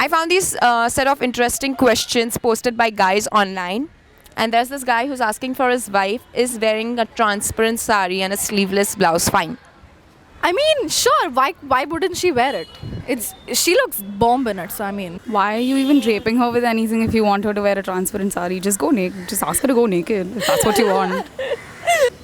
I found these set of interesting questions posted by guys online. And there's this guy who's asking for his wife is wearing a transparent sari and a sleeveless blouse fine. I mean, sure. Why wouldn't she wear it? She looks bomb in it. So I mean, Why are you even draping her with anything if you want her to wear a transparent sari? Just go naked. Just ask her to go naked if that's what you want.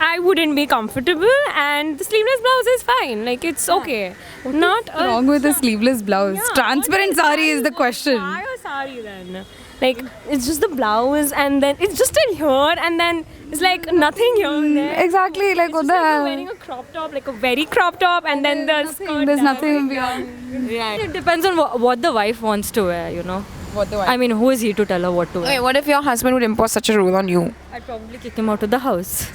I wouldn't be comfortable, and the sleeveless blouse is fine. Like, it's okay. Not What's wrong with a sleeveless blouse? Transparent sari is the question. Why a sari then? Like, it's just the blouse, and then it's just till here, and then it's like nothing here and there. Exactly, like what It's the just like hell? wearing a crop top, like a very crop top, and then the skirt. There's down. nothing beyond. It depends on what the wife wants to wear, you know. What the I mean, who is he to tell her what to wear? Okay, what if your husband would impose such a rule on you? I'd probably kick him out of the house.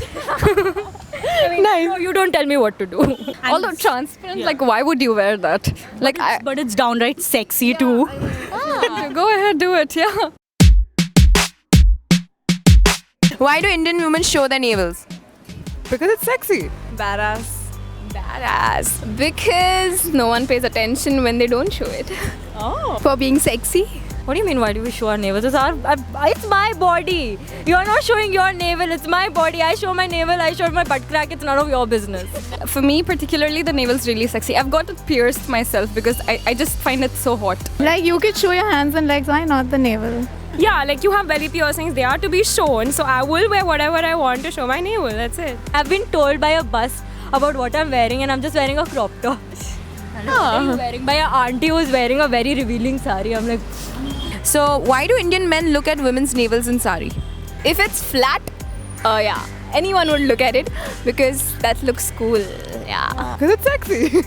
No, you don't tell me what to do. Although transparent, like why would you wear that? Like, But it's downright sexy too. go ahead, do it. Yeah. Why do Indian women show their navels? Because it's sexy. Badass. Badass. Because no one pays attention when they don't show it. Oh. For being sexy. What do you mean? Why do we show our navels? It's my body. You're not showing your navel. It's my body. I show my navel. I show my butt crack. It's none of your business. For me, particularly, the navel's really sexy. I've got it pierced myself because I just find it so hot. like you could show your hands and legs. Why not the navel? Yeah, like you have belly piercings, they are to be shown. So I will wear whatever I want to show my navel. That's it. I've been told by a bus about what I'm wearing, and I'm just wearing a crop top. Wearing by an auntie who's wearing a very revealing sari. I'm like, So, why do Indian men look at women's navels in sari? If it's flat, yeah, anyone would look at it because that looks cool. Yeah. Because it's sexy.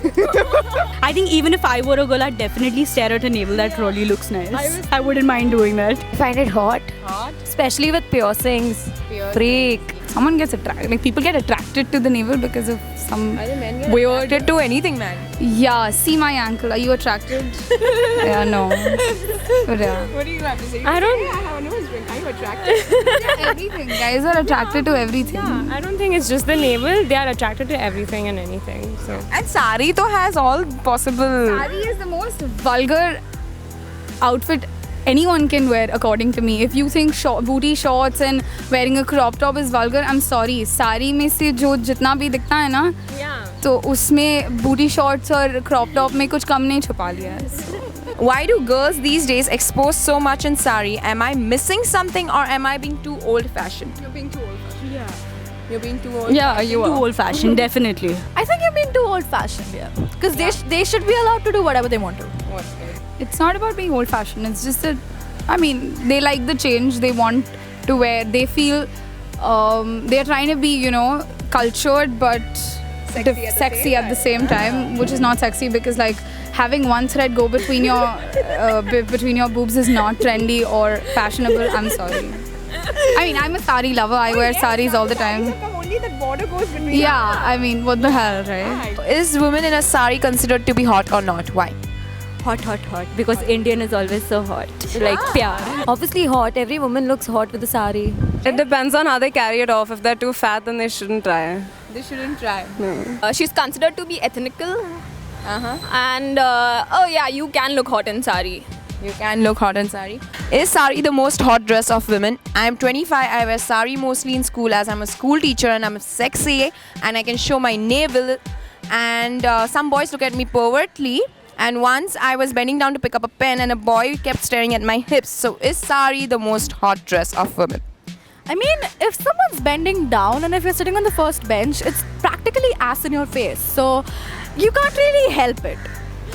I think even if I were a girl, I'd definitely stare at a navel that really looks nice. I wouldn't mind doing that. find it hot. Especially with piercings. Freak. Someone gets attracted. Like people get attracted to the navel because of some weird. Attracted to anything, man. Yeah. See my ankle. Are you attracted? Yeah. No. But yeah. What do you have to say? I don't. I have a nose ring. Are you attracted? Everything. Guys are attracted to everything. I don't think it's just the navel. They are attracted to everything and anything. So And sari to has all possible. Sari is the most vulgar outfit anyone can wear, according to me. If you think booty shorts and wearing a crop top is vulgar, I'm sorry. Sari में से जो जितना भी दिखता है ना, yeah. तो उसमें booty shorts और crop top में कुछ कम नहीं छुपा लिया है. Why do girls these days expose so much in sari? Am I missing something or am I being too old-fashioned? You're being too old-fashioned. Yeah. You're being too old. Yeah, you Too are. old-fashioned, definitely. I think you're being too old-fashioned here. Because they should be allowed to do whatever they want to. It's not about being old-fashioned. It's just that, I mean, they like the change. They want to wear. They feel they're trying to be, you know, cultured but sexy at the same time, which is not sexy because like having one thread go between your between your boobs is not trendy or fashionable. I'm sorry. I mean, I'm a sari lover. I wear saris all the time. Only that border goes between. Yeah, I mean, what the hell, right? Is women in a sari considered to be hot or not? Why? Hot. Because Indian is always so hot. Like, pyar. Obviously hot. Every woman looks hot with a sari. It depends on how they carry it off. If they're too fat, then they shouldn't try. They shouldn't try. She's considered to be ethnical. And oh yeah, you can look hot in sari. You can look hot in sari. Is sari the most hot dress of women? I am 25. I wear sari mostly in school as I'm a school teacher and I'm sexy and I can show my navel. And some boys look at me pervertly. And once I was bending down to pick up a pen and a boy kept staring at my hips. So is sari the most hot dress of women? I mean, if someone's bending down and if you're sitting on the first bench, it's practically ass in your face. So you can't really help it.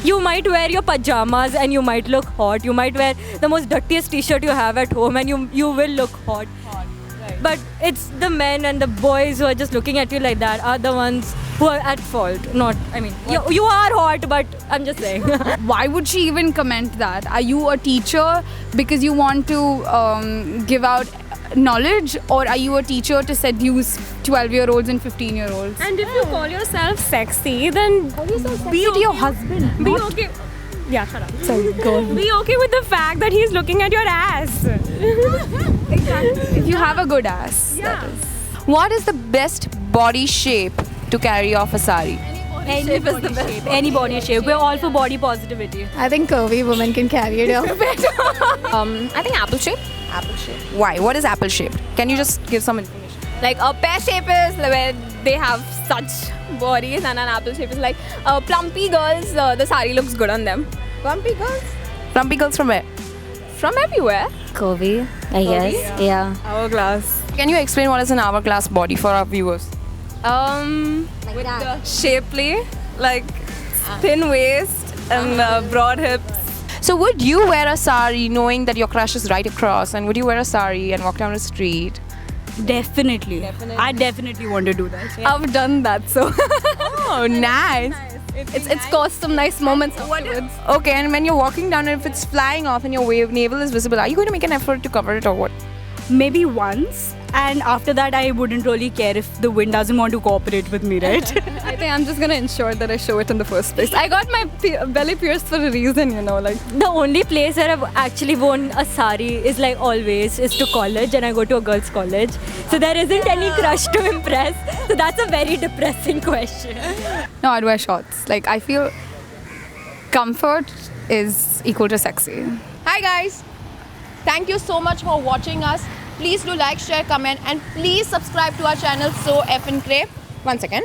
You might wear your pajamas and you might look hot. You might wear the most dirtiest t-shirt you have at home and you will look hot. But it's the men and the boys who are just looking at you like that are the ones who are at fault. Not, I mean, you are hot, but I'm just saying. Why would she even comment that? Are you a teacher because you want to give out knowledge, or are you a teacher to seduce 12-year-olds and 15-year-olds? And if you call yourself sexy, then be to your husband. Be okay. Yeah, shut up. Sorry, go on. Be okay with the fact that he's looking at your ass. If you have a good ass, that is. What is the best body shape to carry off a sari? Any body shape. Any body shape. We're all for body positivity. I think curvy women can carry it off better. I think apple shape. Apple shape. Why? What is apple shaped? Can you just give some information? Like a pear shape is where they have such bodies, and an apple shape is like plumpy girls. The sari looks good on them. Plumpy girls. Plumpy girls from where? From everywhere. Curvy, I guess. Yeah. Hourglass. Can you explain what is an hourglass body for our viewers? With the shapely, like thin waist and broad hips. So would you wear a sari knowing that your crush is right across, and would you wear a sari and walk down the street? Definitely. I definitely want to do that. I've done that, so Oh, nice. it's caused some nice moments afterwards. Okay, and when you're walking down and if it's flying off and your navel is visible, are you going to make an effort to cover it or what? Maybe once. And after that, I wouldn't really care if the wind doesn't want to cooperate with me, right? I think I'm just gonna ensure that I show it in the first place. I got my belly pierced for a reason, you know, like. The only place where I've actually worn a sari is like always is to college, and I go to a girls' college. So there isn't any crush to impress. So that's a very depressing question. No, I'd wear shorts. Like, I feel comfort is equal to sexy. Hi guys, thank you so much for watching us. Please do like, share, comment, and please subscribe to our channel So Effin' Cray. One second.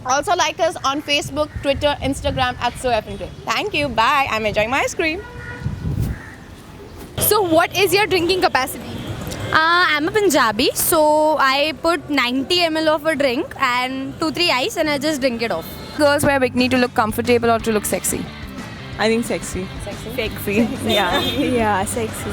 Also like us on Facebook, Twitter, Instagram at So Effin' Cray. Thank you. Bye. I'm enjoying my ice cream. So, what is your drinking capacity? I'm a Punjabi, so I put 90 ml of a drink and 2-3 ice, and I just drink it off. Girls wear bikini to look comfortable or to look sexy? I think sexy. Sexy? Yeah. Yeah, sexy.